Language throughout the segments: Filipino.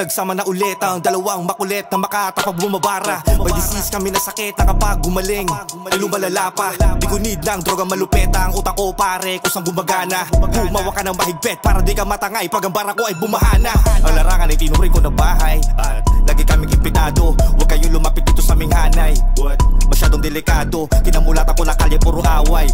Nagsama na ulit ang dalawang makulit na makatapag bumabara. May disease kami na sakit na kapag gumaling ay lumalala pa. Di ko need ng droga malupet ang utak ko pare kusang gumagana. Gumawa ka ng mahigpit para di ka matangay pag ang bara ko ay bumahana. Ang larangan ay tinuring ko na bahay at lagi kaming impitado. Huwag kayong lumapit dito sa aming hanay. Masyadong delikado, kinamulatan ko na kalye puro away.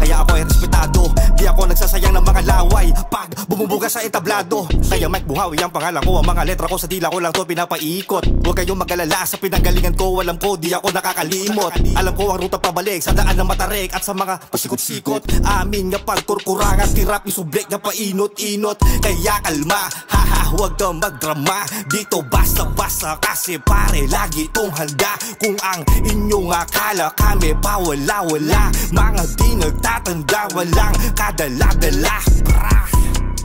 Kaya ako ay respetado, di ako nagsasayang ng mga laway pag bumubuga sa entablado. Kaya Mike Buhawi ang pangalan ko, ang mga letra ko sa dila ko lang to pinapaikot. Huwag kayong mag-alala sa pinanggalingan ko, alam ko di ako nakakalimot. Alam ko ang ruta pabalik sa daan ng Matarek at sa mga pasikot-sikot. Amin nga pagkurkurangan, tirap isublik nga painot-inot. Kaya kalma, haha, huwag kang magdrama. Dito basta-basta kasi pare lagi tong handa. Kung ang inyong akala kami pa wala-wala, mga di nagtatanda, walang kadala-dala.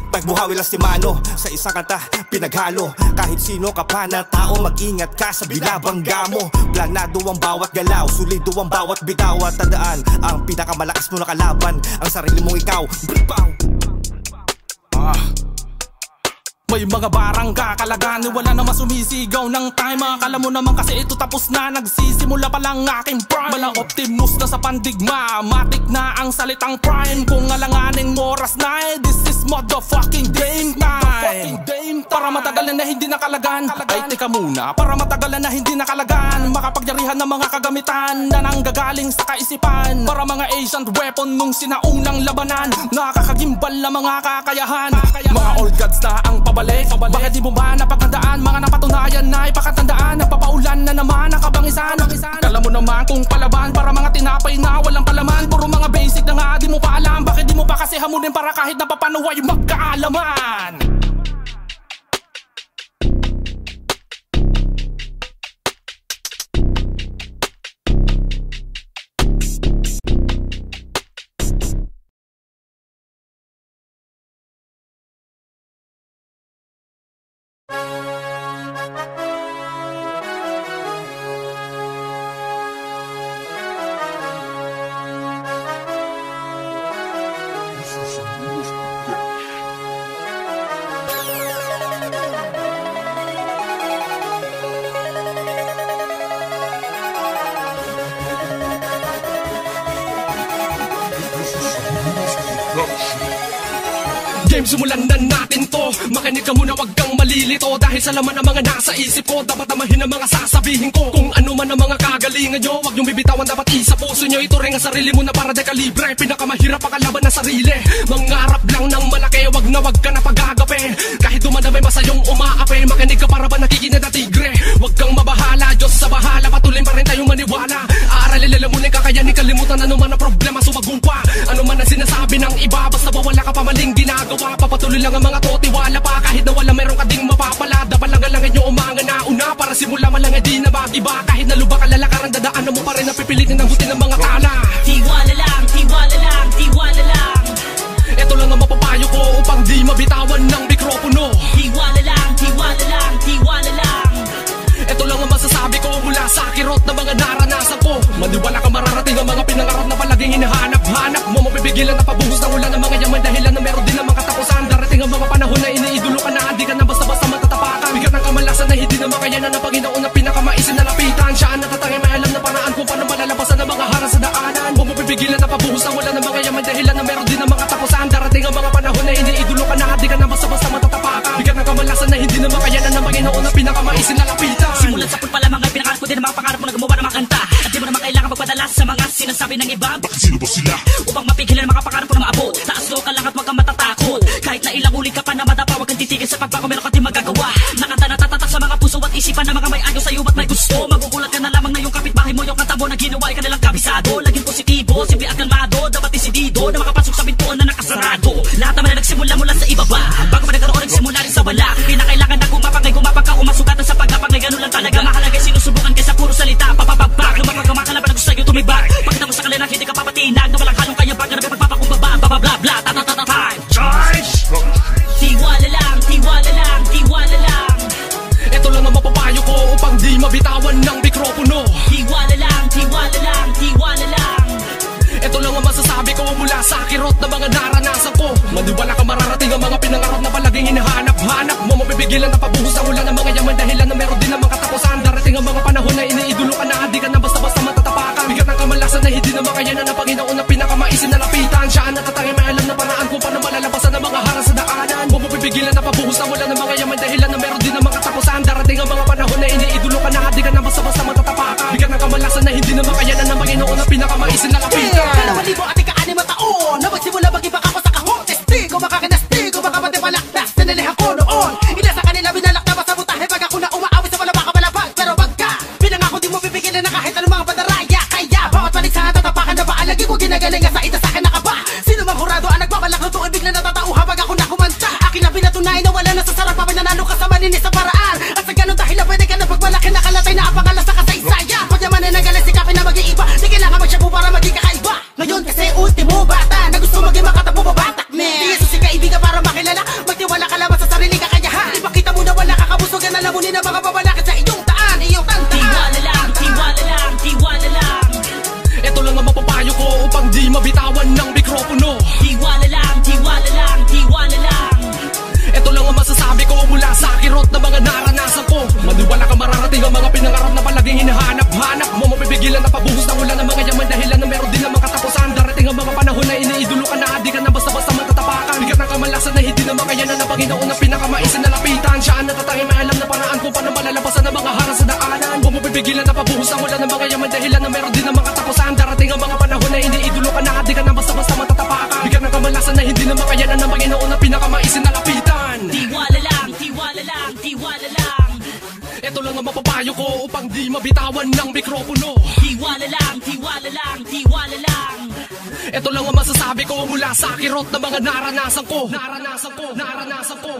Pagbuhawi lang si Mano sa isang kanta pinaghalo. Kahit sino ka pa na tao, mag-ingat ka sa binabangga mo. Planado ang bawat galaw, sulido ang bawat bitaw. At tandaan, ang pinakamalakas mo na kalaban, ang sarili mong ikaw. May mga barang kakalagan, wala naman sumisigaw ng time. Akala mo naman kasi ito tapos na, nagsisimula pa lang aking prime. Walang Optimus na sa pandigma, matik na ang salitang prime. Kung alanganing oras na this is motherfucking game time. Para matagalan na hindi nakalagan, ay teka muna, para matagalan na hindi nakalagan, makapagyarihan ng mga kagamitan na nanggagaling sa kaisipan. Para mga ancient weapon nung sinaunang labanan, nakakagimbal na mga kakayahan. Mga old gods na ang pabalik, bakit di mo ba napaghandaan? Mga napatunayan na ipakatandaan, nagpapaulan na naman ang kabangisan. Kala mo naman kung palaban, para mga tinapay na walang palaman. Puro mga basic na nga di mo pa alam, bakit di mo pa kasi hamunin para kahit na papano ay magkaalaman. Game, simulan na natin to. Makinig ka muna, wag kang malilito. Dahil sa laman ng mga nasa isip ko, dapat tamahin ang mga sasabihin ko. Kung ano man ang mga kagalingan nyo, wag nyong bibitawan, dapat isa puso nyo. Ito rin ang sarili mo na para dekalibre. Pinakamahirap ang kalaban ng sarili. Mangarap lang ng malaki, wag na wag ka na pag-agape. Kahit dumadamay masayong umaape, makinig ka para ba nakikinig na tigre. Wag kang mabahala, Diyos sa bahala, patuloy pa rin tayong maniwala. Aaralin, lalamunin, kakayanin, kalimutan ano man ang problema, sumagupa. Ano man ang sinasabi ng iba, basta wala ka pa maling ginagawa. Papatuloy lang ang mga to, tiwala pa kahit na wala meron ka ding mapapala. Dapalangan nyo umanga na una, para simula man lang di na mag-iba. Kahit na lubak ang lalakaran, dadaanan mo pa rin ang pipilitin ng buti ng mga tala. Tiwala lang, tiwala lang, tiwala lang. Ito lang ang mapapayo ko upang di mabitawan ng mikropono. Tiwala lang, tiwala lang, tiwala lang. Ito lang ang masasabi ko mula sa kirot na mga naranasan ko. Maniwala ka mararating ang mga pinangarap na palaging hinahanap-hanap mo. Mapipigilan na pabuhos ng ulan ng mga yaman dahilan na meron din ang mga katapusan. Darating ang mga panahon na iniidolo ka na, hindi ka na basta-basta matatapakan. Bigat ng kamalasan na hindi na makayanan ng Panginoon na pinakamaisin na lapitan. Siya ang natatangay, may alam na paraan kung paano malalabasan ang mga harang sa daanan. Huwag mo pipigilan na pabuhos ng ulan ng mga yaman dahilan na meron din ang mga katapusan. Darating ang mga panahon na iniidolo ka na, hindi ka na basta-basta matatapakan. Bigat ng kamalasan na hindi na makayanan ng Panginoon na pinakamaisin na lapitan. Simulan sa pa lamang ay pinakaras ko din ang mga pangarap mo na gumawa ng mga kanta. At di mo naman kailangan magpadala sa mga sinasabi ng iba. Bakit sino ba sila? Upang mapigilan ang mga pangarap ko na maabot. Taas lo ka lang at wag kang matatakot. Kahit na ilang ulit ka pa na madapa, wag kang titigil sa pagbago, meron ka din magagawa. Nakanta na tatatak sa mga puso at isipan na mga may ayaw sa'yo at may gusto. Magugulat ka na lamang na yung kapitbahay mo, yung kanta mo na ginawa ay kanilang kabisado. Laging positibo, simple at kalmado, dapat isidido na makapasok sa pintuan na nakasarado. Lahat naman na nagsimula mula sa ibaba, bago pa nagkaroon nagsimula rin sa wala. Kinakailangan na gumapang ka, umasugatan sa pagkapangay, ganun lang talaga. Mahalaga sinusubukan kaysa puro salita, papapagpag. Lumapag ka makalaban na gusto sa'yo tumibag. Pagkita mo sa kanila hindi ka papatinag, na walang halong kaya pag na pagpapakumbaba, bababla, time, charge! Tiwala lang, tiwala lang, tiwala lang. Ito lang ang mapapayo ko upang di mabitawan ng mikropono. Tiwala lang, tiwala lang, tiwala lang. Ito lang ang masasabi ko mula sa akin mapipigilan na pabuhos ang ulan ng mga yaman dahilan na meron din namang katapusan. Darating ang mga panahon na iniidolo ka na, di ka na basta-basta matatapakan. Bigat ng kamalasan na hindi na makayanan ng Panginoon na pinakamaisin na lapitan. Siya ang natatanging may alam na paraan kung paano malalabasan ang mga harang sa daanan. Huwag mapipigilan na pabuhos ang ulan ng mga yaman dahilan na meron din namang katapusan. Darating ang mga panahon na iniidolo ka na, di ka na basta-basta matatapakan. Bigat ng kamalasan na hindi na makayanan ng Panginoon na pinakamaisin na lapitan. 2,000 at 6 taon na magsimula mag-iba ka pa sa kahon. Testigo, makakinastigo, baka pati palaktas. Tinalihan ko noon, ina sa kanila binalak na masabutahe. Pag ako na umaawit sa malabaka malabag. Pero wag ka, pinangako di mo pipigilan na kahit anong mga badaraya. Kaya bawat paligsahan tatapakan na paalagi ko ginagaling sa ita sa akin nakaba. Sino mang hurado ang nagbabalak ng tuwing bigla natatauha pag ako na kumanta. Akin na pinatunay na wala na sa sarap pa nanalo ka sa maninis sa paraan. At sa ganun dahilan pwede ka na pagmalaki na kalatay na apakalas na kasaysayan. Pag yaman ay nagalas sikapin na mag-iiba, di kailangan magsyabu para maging kakaiba. Ngayon kasi ultimo bata na gusto maging makatapong babatak men. Di Jesus si kaibigan para makilala, magtiwala ka lamang sa sarili kakayahan. Ipakita mo na wala kakabusugan na lamunin ang mga babalakit sa iyong taan, iyong tantaan. Tiwala lang, tiwala lang, tiwala lang. Ito lang ang mapapayo ko upang di mabitawan ng mikropono. Tiwala lang, tiwala lang, tiwala lang. Ito lang ang masasabi ko mula sa kirot na mga naranasan ko. Maniwala ka mararating ang mga pinangarap na palaging hinahanap-hanap mo. Mapipigilan na pabuhos ng ulan ng mga yaman dahilan na meron din namang katapusan. Darating ang mga panahon na iniidolo ka na, di ka na basta-basta matatapakan. Bigat ng kamalasan na hindi na makayanan ng Panginoon na pinakamaisin na lapitan. Siya ang natatanging may alam na paraan kung paano malalabasan ang mga harang sa daanan. Huwag mapipigilan na pabuhos ng ulan ng mga yaman dahilan na meron din namang katapusan. Darating ang mga panahon na iniidolo ka na, di ka na basta-basta matatapakan. Bigat ng kamalasan na hindi na makayanan ng Panginoon na pinakamaisin na lapitan. Tiwala lang, tiwala lang, tiwala lang. Ito lang ang mapapayo ko upang di mabitawan ng mikropono. Tiwala lang, tiwala lang, tiwala lang. Ito lang ang masasabi ko mula sa kirot na mga naranasan ko. Naranasan ko, naranasan ko.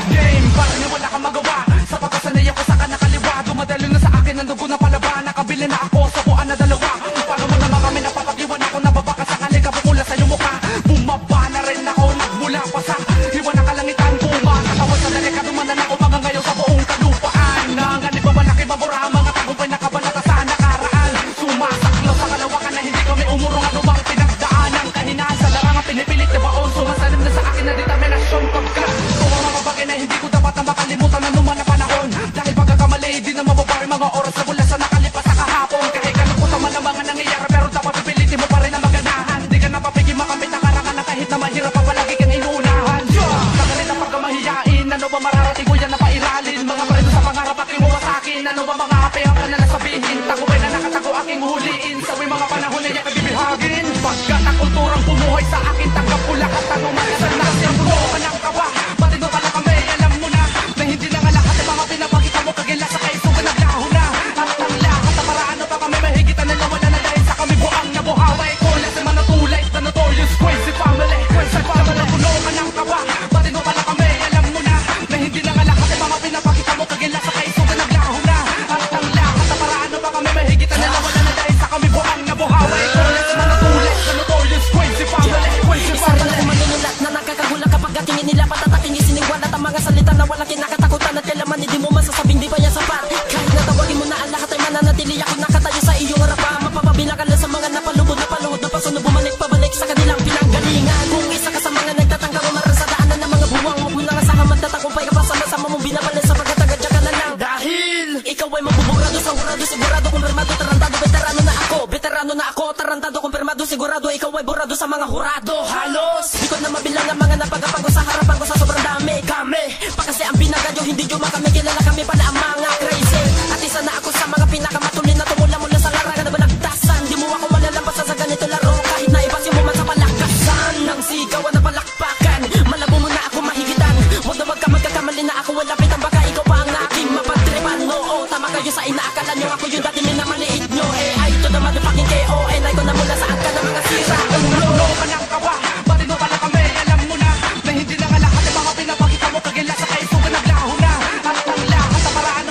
Game, parang na wala kang magawa. Sa pagkasanay ako sa kanakaliwa. Dumadalo na sa akin ang dugo na palaba. Nakabili na ako sa buwan na dalawa. Paano mo naman kami napapag-iwan ako? Nababaka sa kalika pumula sa iyong mukha. Bumaba na rin ako, nagmula pa sa hiwa na kalangitan. Kumakatawad sa dali, kadumanan ako mga ngayon sa buong kalupaan. Nanganib ba malaki mabura ang mga tagumpay na kabalata sa nakaraan. Sumasaklo sa kalawakan na hindi kami umurong at lumang pinagdaanan. Kahinaan sa larangan pinipilit na baon. Sumasalim na sa akin na determinasyon pagka kung mga bagay na hindi ko dapat na makalimutan na naman na panahon. Dahil pagkakamali di na mababari mga oras na mula sa nakalipas sa kahapon. Kahit kalungkutan man ang mga nangyayari pero dapat pipilitin mo pa rin ang maganahan. Di ka napapigil makamit ang karangan na kahit na mahirap pa palagi kang inuunahan. Sa galit ang pagkamahiyain, ano ba mararating ko yan na pairalin? Mga preso sa pangarap at kimuha sa akin, ano ba mga apayang ka na nasabihin? Tagumpay na nakatago aking huliin, sawi mga panahon na yan kabibihagin. Pagkat ang kulturang bumuhay sa akin, tanggap ko lahat ang umayasan na siyang buo ka ng kaba. Matino pala kami, alam mo na hindi na nga lahat ang mga pinapakita mo kagila sa kayo ka naglaho na. At ang lahat na paraan pa kami mahigitan na nawala na dahil sa kami buang nabuhaway ko. Lasa man natulay sa notorious crazy family. Crazy family, puno ka ng kaba. Matino pala kami, alam mo na hindi na nga lahat ang mga pinapakita mo kagila sa kayo ka naglaho na. At ang lahat na paraan pa kami mahigitan na nawala na dahil sa kami buang nabuhaway ko. Lasa man natulay sa notorious crazy family. Crazy family. Isa manunulat na nakakagulat kapag tingin nila patataking isiniwalat ang mga salita na walang kinakatakutan at kailanman hindi mo masasabing di pa niya sapat. Kahit natawagin mo na ang lahat ay mananatili ako nakatayo sa iyong harapan. Mapapabilang ka lang sa mga napalubod na paluhod na pasunod bumalik pabalik sa kanilang pinanggalingan. Kung isa ka sa mga nagtatangka umaran sa daanan ng mga buwang wag mo nang asahan magtatagumpay ka pa sama-sama mong binabalin sa pagkatagadya ka na lang. Dahil ikaw ay magbuburado sa hurado sigurado kumpirmado tarantado veterano na ako. Veterano na ako tarantado kumpirmado sigurado ikaw ay burado sa mga hurado. Halos di ko na mabilang ang mga napagapag sa harapan ko sa sobrang dami kami. Pa kasi ang pinagadyo hindi nyo makami kilala kami pa na ang mga crazy. At isa na ako sa mga pinakamatulin na tumula mula sa larangan na balagtasan. Di mo ako malalampasan sa ganito laro kahit na ibasin mo man sa palakasan. Nang sigawan na palakpakan malabo mo na ako mahigitan. Huwag na wag ka magkakamali na ako wala pitan baka ikaw pa ang aking mapagtripan. Oo tama kayo sa inaakala nyo ako yung dati minamaliit nyo. Ay to the motherfucking KON ay ko na mula saan ka na mga sira. Puno ka ng kawa, matino pala kami, alam mo na hindi na nga lahat ang mga pinapakita mo kagila sa kayo ka naglaho na. At ang lahat sa paraan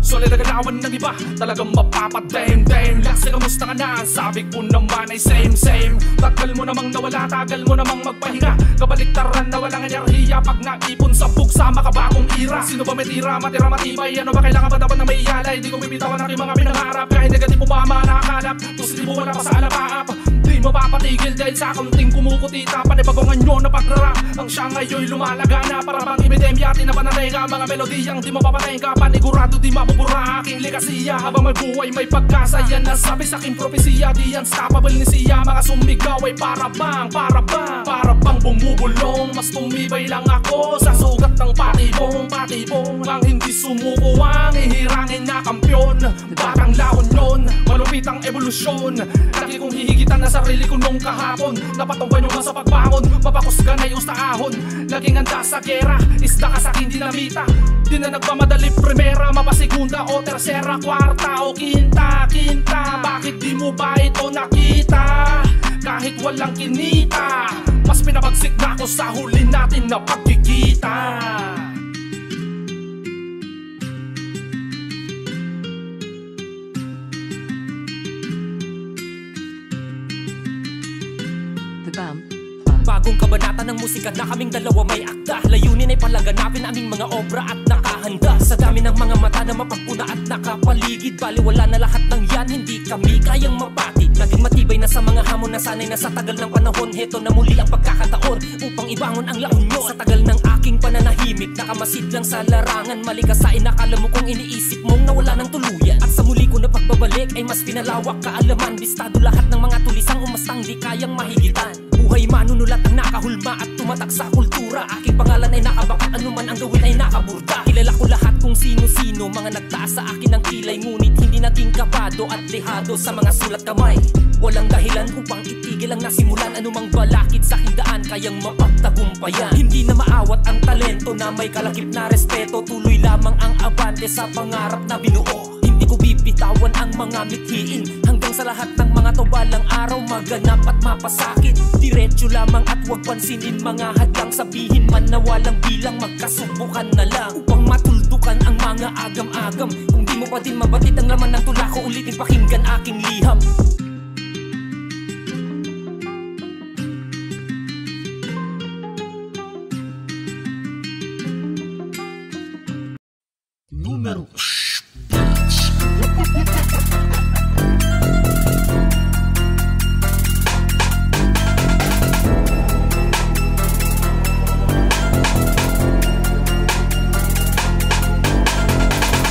Solid na galawan ng iba, talagang mapapadame-dame. Last kamusta ka na? Sabi ko naman ay same-same. Tagal mo namang nawala, tagal mo namang magpahinga. Kabaliktaran na walang enerhiya pag naipon sa bugsa makabagong ira. Sino ba may tira, matira matibay? Ano ba kailangan ba dapat na may iyalay? Di ko bibitawan ang mga pinangarap. Kahit negatibo pa manakalap, positibo wala pa sa alapaap. Di mapapatigil dahil sa kunting kumukutita. Panibagongan nyo na pagrarap, ang siya ngayon'y lumalaga na. Para bang epidemya, tinapanatay ka. Mga melodiyang di mapapatay ka. Panigurado di mabubura aking legasiya. Habang may buhay may pagkasa, yan nasabi sa aking propesiya. Di unstoppable ni siya, mga sumigaw ay para bang bumubulong. Mas tumibay lang ako sa sugat ng patibong. Ang hindi sumuko ang ihirangin na kampyon. Batang laon yun, malupit ang evolusyon. Lagi kong hihigitan na sarili ko nung kahapon. Napatumban yung sa pagbangon, mapakusgan ay ustaahon. Laging handa sa gera, isda ka sa aking dinamita. Di na nagpamadali primera, mapasigunda o tersera, kwarta o kinta. Bakit di mo ba ito nakita? Kahit walang kinita, mas pinabagsik na ako sa huli natin na pagkikita. Bagong kabanata ng musika na kaming dalawa may akda. Layunin ay palaganapin aming mga obra at nakahanda. Sa dami ng mga mata na mapagpuna at nakapaligid, baliwala na lahat ng yan, hindi kami kayang mapatid. Naging matibay na sa mga hamon na sanay na sa tagal ng panahon. Heto na muli ang pagkakataon upang ibangon ang laon nyo. Sa tagal ng aking pananahimik, nakamasid lang sa larangan. Malikasain, akala mo kung iniisip mong nawala ng tuluyan. At sa muli ko na pagbabalik ay mas pinalawak kaalaman. Bistado lahat ng mga tulisang umastang di kayang mahigitan. Buhay manunulat ang nakahulma at tumatak sa kultura. Aking pangalan ay nakabakat, anuman ang gawin ay nakaburda. Kilala ko lahat kung sino-sino, mga nagtaas sa akin ng kilay. Ngunit hindi naging kabado at dehado sa mga sulat kamay. Walang dahilan upang itigil ang nasimulan. Anumang balakid sa aking daan kayang mapagtagumpayan. Hindi na maawat ang talento na may kalakip na respeto. Tuloy lamang ang abante sa pangarap na binuo. Hindi ko bibitawan ang mga mithiin, hanggang sa lahat ng mga tobalang araw maganap at mapasakit. Diretso lamang at huwag pansinin mga hadlang. Sabihin man na walang bilang, magkasubukan na lang upang matuldukan ang mga agam-agam. Kung di mo pa din mabatid ang laman ng tula ko, ulitin pakinggan aking liham. Numero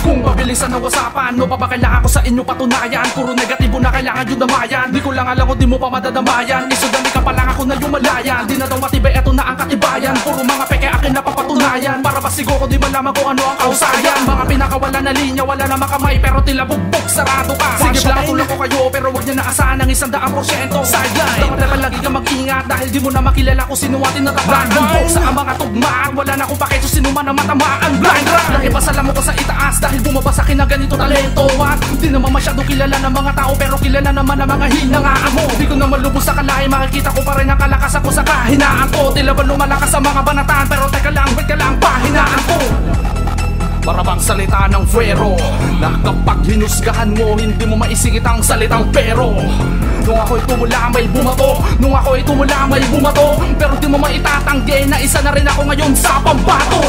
kung mabilisan ang usapan, no pa ba kailangan ko sa inyo patunayan? Puro negatibo na kailangan yung damayan. Di ko lang alam kung di mo pa madadamayan. Isudami ka pa lang ako na lumalayan. Di na daw matibay, eto na ang katibayan. Puro mga peke akin na papatunayan. Para ba siguro di malaman kung ano ang kausayan? Mga pinakawala na linya, wala na makamay, pero tila bugbog, sarado ka. Sige lang, tulak ko kayo, pero wag niya naasahan ng 100%. Sideline, dapat naman lagi kang mag-ingat, dahil di mo na makilala kung sino atin natapakan. Bugbog sa ang mga tugmaan, wala na kung pakito sino man ang matamaan. Blind rock, nakipasalam mo ko sa itaas, dahil bumaba sa akin na ganito talento. At di naman masyado kilala ng mga tao, pero kilala naman ang mga hinangaan mo. Di ko naman lubos sa kalahi, makikita ko pa rin ang kalakas ako sa kahinaan ko. Tila ba lumalakas sa mga banataan, pero teka lang, wait ka lang, pahinaan ko. Para bang salita ng fuero, na kapag hinusgahan mo, hindi mo maisingit ang salitang pero. Nung ako'y tumula may bumato, nung ako'y tumula may bumato, pero di mo maitatanggi na isa na rin ako ngayon sa pambato.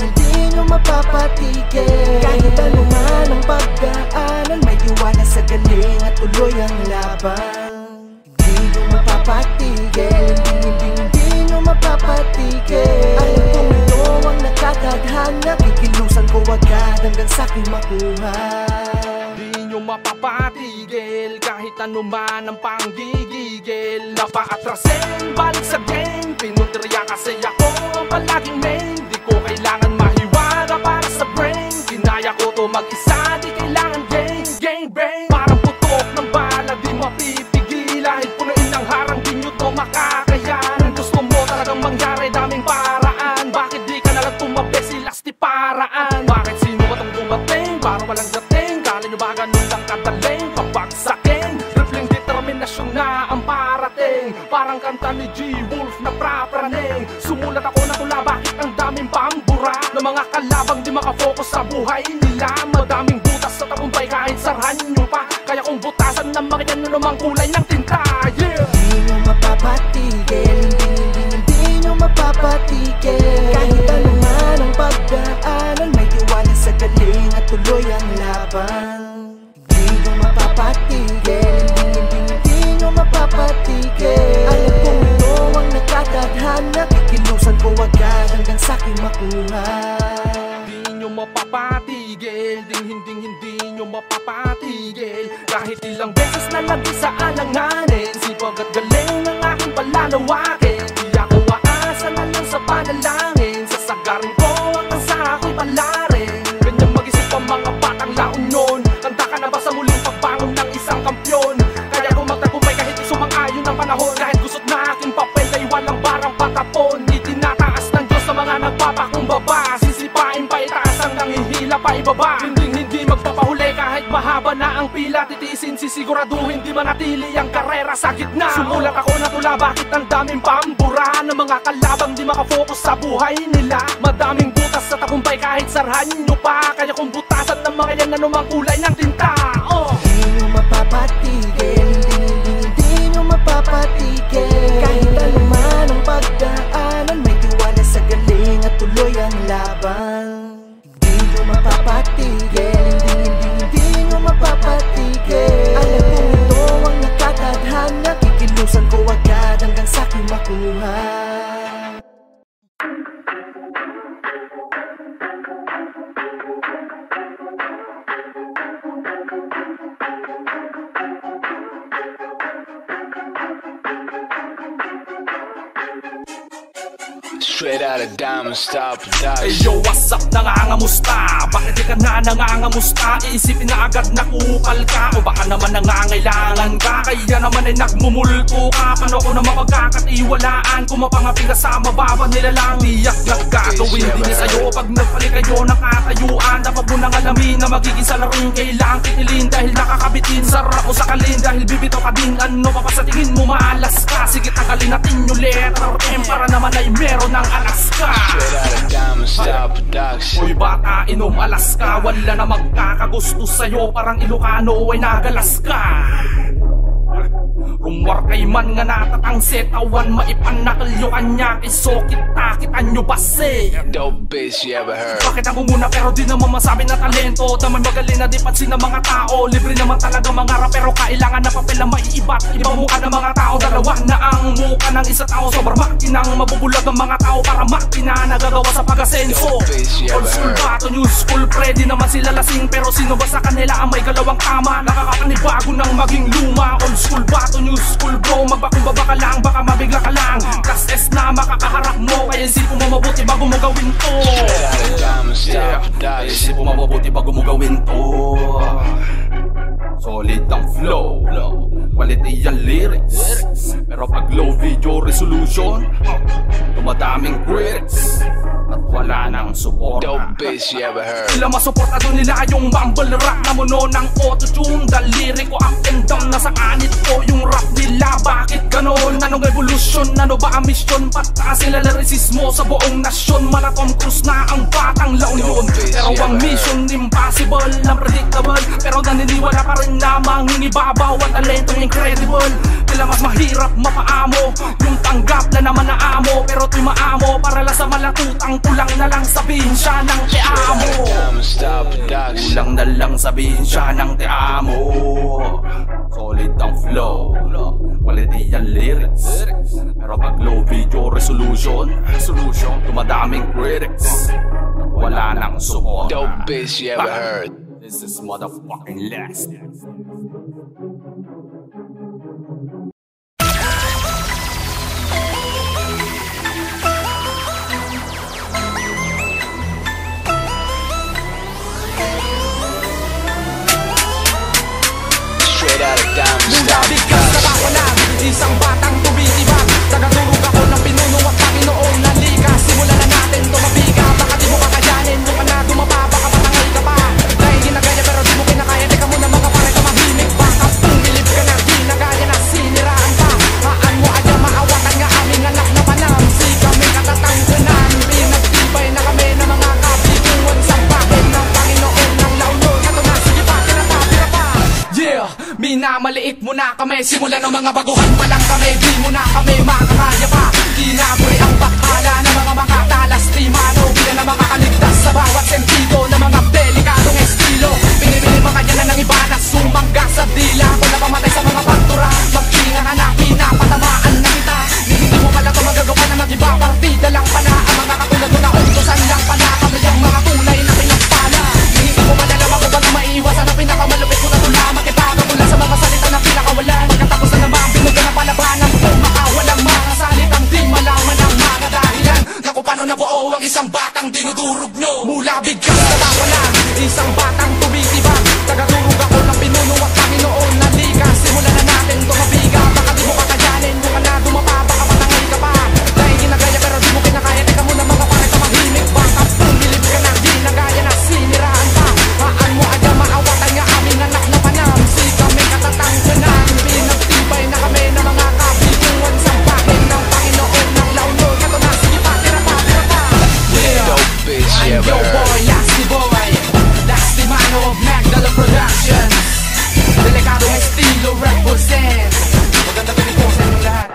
Hindi nyo mapapatigil kahit ano man ang pagdaanan, may iwanan sa galing at tuloy ang laban. Hindi nyo mapapatigil, hindi nyo mapapatigil. Alam kong ito ang nakakadhana, kikilusan ko agad hanggang sa'king makuha. Di nyo mapapatigil kahit ano man ang panggigigil. Napaatrasin, balik sa game, pinutriya kasi ako ang palaging main. Di ko kailangan mahiwara para sa brain, kinaya ko to mag-isa, di kailangan game, bang. Parang putok ng bala, di mapipigil. mga kalabang di makafocus sa buhay nila. Madaming butas sa tagumpay kahit sarhan nyo pa. Kaya kung butasan ng mga yan anumang kulay ng tinta. Yeah! Hindi nyo mapapatigil, hindi nyo mapapatigil. Kahit anuman ang pagdaanan, may tiwala sa galing at tuloy ang laban. Hindi nyo mapapatigil, hindi nyo mapapatigil. Alam kong ito ang nakatadhana, kikilusan ko agad hanggang sa'king makuha. Hindi nyo mapapatigil, hindi nyo mapapatigil. Kahit ilang beses na lagi sa alanganin, sipag at galing ang aking palalawakin. Di ako aasa na lang sa panalangin, sasagarin ko hanggang sa ako'y palarin. Ganyan mag-isip ang mga batang launyon. Tanda ka na ba sa muling pagbangon ng isang kampyon? Kaya kung magtagumpay kahit isumang-ayon ng panahon, kahit gusot na aking papel ay walang barang patapon. Itinataas ng Diyos sa mga nagpapakumbaba, sisipain pa itaas ang nanghihila pa ibaba. Hindi magpapahuli kahit mahaba na ang pila, titiisin sisiguraduhin di manatili ang karera sa gitna. Sumulat ako na tula, bakit ang daming pambura ng mga kalabang di makafocus sa buhay nila. Madaming butas sa tagumpay kahit sarhan nyo pa. Kaya kung butasan ng mga yan anumang kulay ng tinta. Hindi nyo mapapatigil, hindi nyo mapapatigil. Kahit anuman ang pagdaanan, may tiwala sa galing at tuloy ang laban. Hindi nyo mapapatigil, hindi nyo mapapatigil. Alam kong ito ang nakatadhana, kikilusan ko agad hanggang sa'king makuha. Straight out of Diamond Star Production. Hey yo, what's up? Nangangamusta? Bakit di ka na nangangamusta? Iisipin na agad na kupal ka, o baka naman nangangailangan ka. Kaya naman ay nagmumulto ka. Paano ko na mapagkakatiwalaan kung mapangapin ka sa mababa nila lang? Tiyak nagkagawin din niya sa'yo pag nagpalik kayo ng katayuan. Dapat mo nang alamin na magiging salaring kailangang titilin dahil nakakabitin. Sarap mo sa kalin dahil bibitaw ka din. Ano pa sa tingin mo maalas ka? Sige tagalin natin yung letter M para naman ay meron ng Alaska. Straight out of Diamond Star Production. Uy bata, inom Alaska. Wala na magkakagusto sa'yo, parang Ilocano ay nagalas ka. Rumwar kay man nga natatangse, tawan maipanakal yung kanya. Iso kita-kitan nyo base. Dope bitch you ever heard. Bakit ako muna pero di naman masabi na talento? Damay magaling na di pansin ng mga tao. Libre naman talaga mga rapero, kailangan na papel na maiibat. Ibang mukha ng mga tao, dalawa na ang mukha ng isa tao. Sobrang makinang mabubulag ang mga tao para makina nagagawa sa pag-asenso. Old school bato, new school pre, di naman sila lasing. Pero sino ba sa kanila ang may galawang tama? Nakakapanibago ng maging luma. Old school bato, new school bro, magbakumbaba ka lang, baka mabigla ka lang. Class S na makakaharap mo, kaya isipin mo mabuti bago mo gawin to. Straight out of Diamond Star Production. Isipin mo mabuti bago mo gawin to. Solid ang flow, quality ang lyrics. Pero pag low video resolution, dumadaming critics at wala nang support. Dope bitch you ever heard. Sila masuportado nila yung mumble rap na muno ng auto-tune. Daliri ko up and down, nasa anit ko yung rap nila. Bakit ganon? Anong evolution? Ano ba ang mission? Pataas sila lyricismo sa buong nasyon. Mala Tom Cruise na ang batang laon yun. Pero ang mission impossible, unpredictable. Pero naniniwala pa rin na mangingibabaw at talentong incredible. Kila mas mahirap mapaamo yung tanggap na naman na amo. Pero tuy maamo para lang sa malatutang kulang na lang sabihin siya ng te amo. Kulang na lang sabihin siya ng te amo. Solid ang flow, quality ang lyrics. Pero pag low video resolution, dumadaming critics at wala nang support. Dope bitch you ever heard. This is motherfucking last. Straight out of Diamond Mula Star bigkas na Production. ako lang, isang batang tumitibag. Tagatulog ako ng pinuno at Panginoon na likas. Simulan na natin tumabiga, baka di mo kakayanin. Doon ka na dumapa, baka patangay ka pa. Dahil ginagaya pero di mo kinakaya, teka muna mga pare ka mahimik. Baka pa kami, simula ng mga baguhan pa lang kami. Di mo na kami makakaya pa. Kinabuli ang bakala ng mga makatalas timano. Bila na makakaligtas sa bawat sentido ng mga delikadong estilo. Pinibili pa kanya na ng iba na sumangga sa dila. Kung napamatay sa mga pantura, mag-inga hanapin na patamaan na kita. Hindi mo pala ito magagawa na mag-iba. Partida lang pala ang mga katulad mo na utusan lang pala. Kami ang mga tunay na pinagpala. Hindi mo pala naman ko ba na maiiwasan ang pinakamalupit ko na tula. Makipagabula sa mga salita na pinakawalan. Pagkatapos na naman binuga na palabanan ko. Makawalang mga salitang di malaman ang mga dahilan. Naku paano nabuo ang isang batang dinudurog nyo. Mula bigkas na tawalan, isang batang tumitibag. Tagadurog ako ng pinuno at Panginoon na liga. Simulan na natin tumabiga. Baka di mo kakayanin, mo ka na dumapa. Baka patangay ka pa. Dahil ginagaya pero di mo kinakaya. Teka muna mga pare tumahimik. Baka pumilip ka na ginagaya na siniraan pa. Haan mo agad maawatan nga aming anak na panam. Si kami katatangganan. Pinagtibay na kami ng mga kabiguan sa bahin ng Panginoon ng launod. Kato na sige pa, tira pa, tira pa. I'm your boy, Lasty Boy. Lasty Mano of Magdala Productions. Delikadong estilo represent. Maganda din po sa inyong lahat.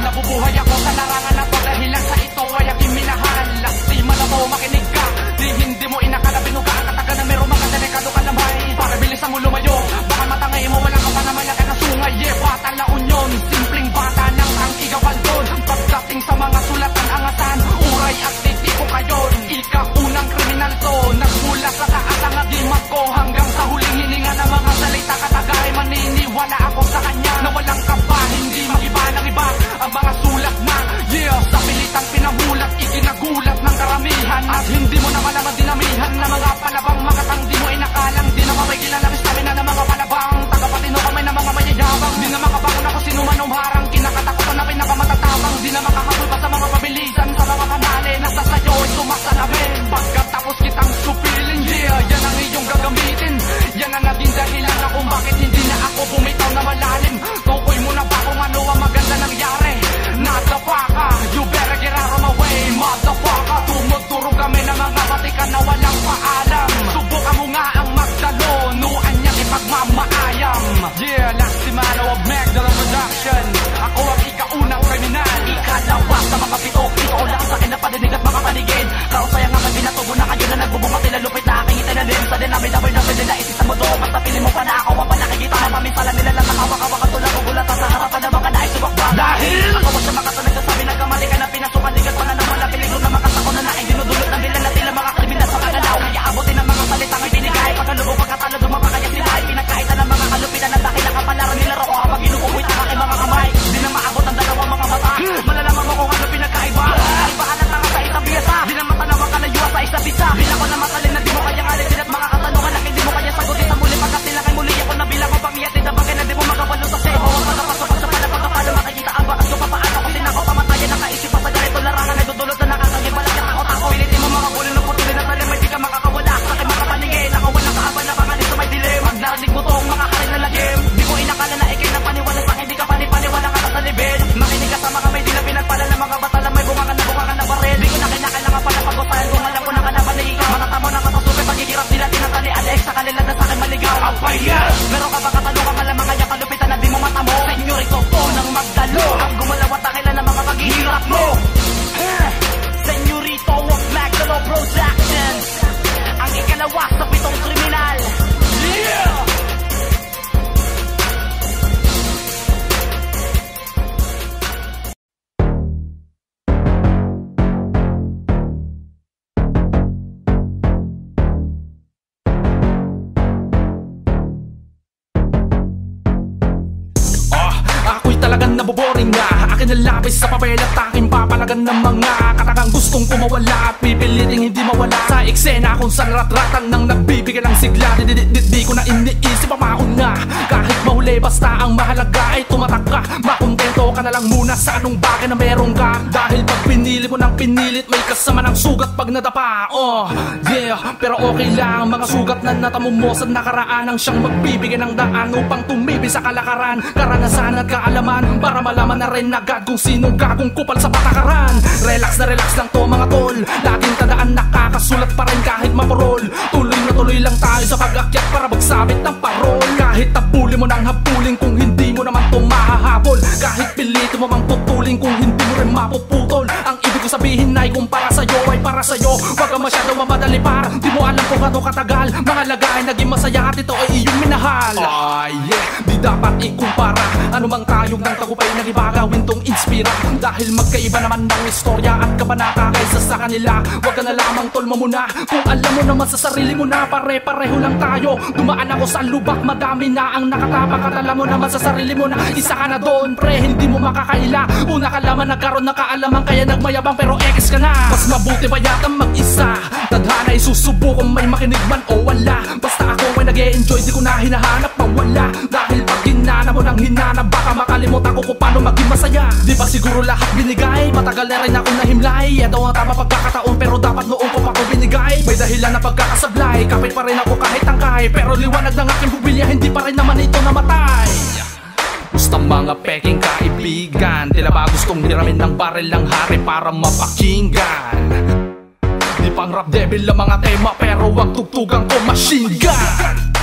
Nabubuhay ako sa larangan na to dahil lang sa ito ay aking minahal. Lasty man mo, makinig ka. Di hindi mo inakala binuga ang kataga na meron mga delikado ka lamay. Para bilisan mo lumayo, baka matangay mo wala ka pa naman na kanasungay. Bata la unyon, simpleng bata ng ang igawaldon. Pagdating sa mga sulatan angasan, uray at titiko kayo. Ikaunang kriminal to, nagmula sa taas ang agimat ko. Hanggang sa huling hininga ng mga salita katagay. Maniniwala ako sa kanya na walang kaba, hindi magiba ng iba. Ang mga sulat na, sa pilitang pinamulat, ikinagulat ng karamihan. At hindi mo na malaman dinamihan na mga palabang makatang di mo inakalang. Di na mapigilan ang stamina ng mga palabang. Tagapatino kami ng mga mayayabang. Di na makabangon ako sino man umarang. Kinakatakutan na pinakamatatapang. Di na makakabul pa sa mga pabilisan. Sa mga kanali, nasa sayo ay sumasalamin. Pagkatapos kitang supilin, yan ang iyong gagamitin. Yan ang naging dahilan na kung bakit hindi na ako bumitaw na malalim. Tukoy mo na ba kung ano ang maganda nangyari? Nadapa ka, you better get out of my way, motherfucker. Tumuturo kami ng mga batikan na walang paalam. Subukan mo nga ang magdalo, nuan niyang ipagmamaayam. Lasty Mano of Magdala Production. Ako ang ikaunang kriminal. Ikalawa sa mga pito lang sa akin na padinig at mga paligid. Kausaya nga binatubo na kayo na nagbubunga tilalupit na aking itinalim. Sa dinamit na pinapin nila isisang mundo. Basta pili mo pa na ako ang panakikita na paminsalan nila lang nakawak-awak at tulad ugulata sa harapan ng mga naisubakbak. Dahil ako mo siya makasunod sa sabi nagkamali ka na pinasukan ligat pa na naman na piligro na makasako na naing dinudulot ng bilan na tila mga kriminal sa kagalaw. Kaya abutin ang mga salitang ibinigay. Pagkalubog pagkatalo dumapakaya sila ay pinagkaitan ng mga kalupitan at dahil nakapalaran nila ro kapag inuuwit ang aking mga kamay. Di na maabot ang dalawang mga mata. Malalaman mo kung ano pinagkaiba. Ay baalat lang sa isang biyasa. Di na matanawa ka na yuwa sa isa't isa. Bilang ko na matalin na di mo kayang alitin at mga katanungan na hindi mo kaya sagutin sa muli. Pagkatilangan muli ako na bilang ko pangyatin na bagay na di mo makabalo sa sebo. Pagkapasok sa palapagkapalo makikita ang bakas ko papaano ko sinako pamatayan nakaisip pa sa ganito larangan ay dudulot na nakakaging malaki ang takot ako. Pilitin mo mga pulo ng putuli na salim ay di ka makakawala. Sa aking mga paningin ako walang kaaban na panganin sa may dilim. Pag narinig mo tong mga haring na lagim, di mo inakala na ikay na paniwala sa akin. Di ka panipaniwala ka na sa libid. Makinig ka sa mga may di na pinagpala ng mga bata lang may bungangan na baril. Di ko na kinakailangan pa na pag-usayan kung alam ko na kalaban na ikaw. Matatamo na matasukin paghihirap nila tinatali Alex sa kanila na sa akin maligaw. Ang payan! Meron ka ba katanungan alam mga yakalupitan na di mo matamo? Senyorito po ng Magdalo ang gumalaw at dakilan ng mga paghihirap mo. Senyorito of Magdalo Productions ang ikalawa sa pitong kriminal. Ako'y talagang naboboring nga. Akin na lapis sa papel at aking papalagan ng mga katagang gustong pumawala at pipiliting hindi mawala sa eksena kung saan rat-ratan ng nagbibigay ng sigla. Di ko na iniisip ang mauna kahit mahuli basta ang mahalaga ay tumatak ka. Makontento Magkwento ka na lang muna sa anong bagay na meron ka. Dahil pag pinili mo ng pinilit, may kasama ng sugat pag nadapa. Yeah, pero okay lang. Mga sugat na natamo mo sa nakaraan ang siyang magbibigay ng daan upang tumibig sa kalakaran, karanasan at kaalaman, para malaman na rin agad kung sinong gagong kupal sa patakaran. Relax na relax lang to mga tol, laging tandaan nakakasulat pa rin kahit maparol. Tuloy na tuloy lang tayo sa pag-akyat para magsabit ng parol. Kahit tapuli mo ng habulin kung hindi mo naman to mahahabol, kahit pilito mo mang putulin kung hindi mo rin mapuputol. Ang ibig ko sabihin ay kung para sa'yo ay para sa'yo, wag ka masyado mamadali par. Di mo alam kung ano katagal, mga laga ay naging masaya at ito ay iyong minahal. Yeah, di dapat ikumpara, anumang tayog ng tagumpay ng iba gawin tong inspira. Dahil magkaiba naman ng istorya at kabanata kaysa sa kanila. Wag ka na lamang tol mo muna, kung alam mo naman sa sarili mo na pare-pareho lang tayo. Dumaan ako sa lubak, madami na ang nakatapak at alam mo naman sa sarili mo na isa ka na doon pre, hindi mo makakaila. Una ka lamang nagkaroon ng kaalaman kaya nagmayabang pero X ka na. Mas mabuti ba yata mag-isa, tadhana ay susubo kung may makinig man o wala. Basta ako ay nag-e-enjoy, di ko na hinahanap mawala. Dahil pag hinana mo ng hinana, baka makalimutan ko kung paano maging masaya. Di ba siguro lahat binigay, matagal na rin ako nahimlay. Ito ang tama pagkakataon pero dapat noong ko pa ko binigay. May dahilan na pagkakasablay, kapit pa rin ako kahit tangkay. Pero liwanag ng aking bubilya, hindi pa rin naman ito namatay. Gusto mga peking kaibigan, tila ba gustong hiramin ng baril ng hari para mapakinggan. Di pang rap devil ang mga tema pero wag tugtugan ko machine gun.